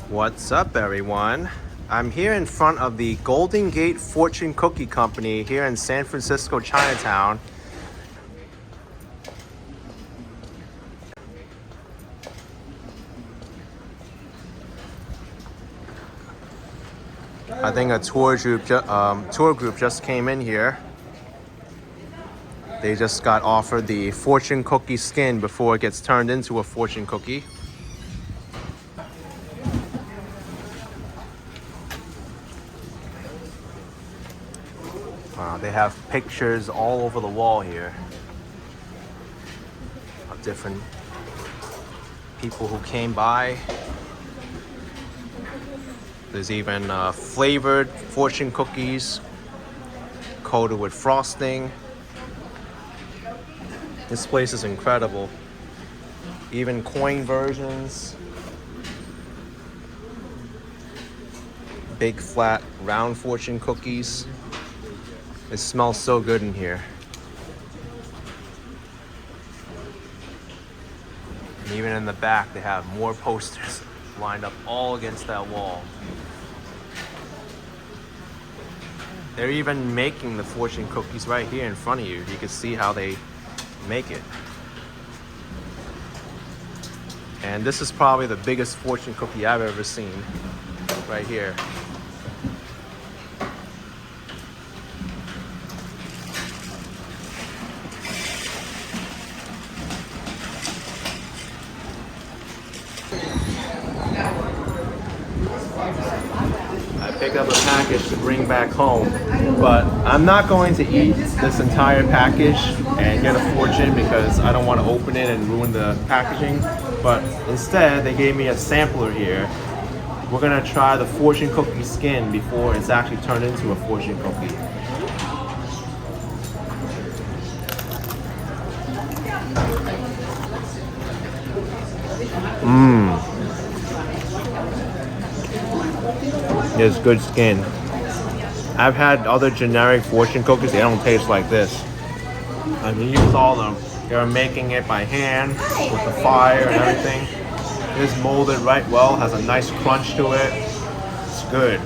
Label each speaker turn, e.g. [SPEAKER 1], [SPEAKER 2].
[SPEAKER 1] What's up, everyone? I'm here in front of the Golden Gate Fortune Cookie Company here in San Francisco, Chinatown. I think a tour group just came in here. They just got offered the fortune cookie skin before it gets turned into a fortune cookie. They have pictures all over the wall here of different people who came by. There's even flavored fortune cookies coated with frosting. This place is incredible. Even coin versions. Big flat round fortune cookies. It smells so good in here. And even in the back, they have more posters lined up all against that wall. They're even making the fortune cookies right here in front of you. You can see how they make it. And this is probably the biggest fortune cookie I've ever seen right here. I picked up a package to bring back home, but I'm not going to eat this entire package and get a fortune because I don't want to open it and ruin the packaging. But instead, they gave me a sampler here. We're gonna try the fortune cookie skin before it's actually turned into a fortune cookie. It's good skin. I've had other generic fortune cookies, they don't taste like this. I mean, you saw them. They're making it by hand with the fire and everything. It's molded right well, has a nice crunch to it. It's good.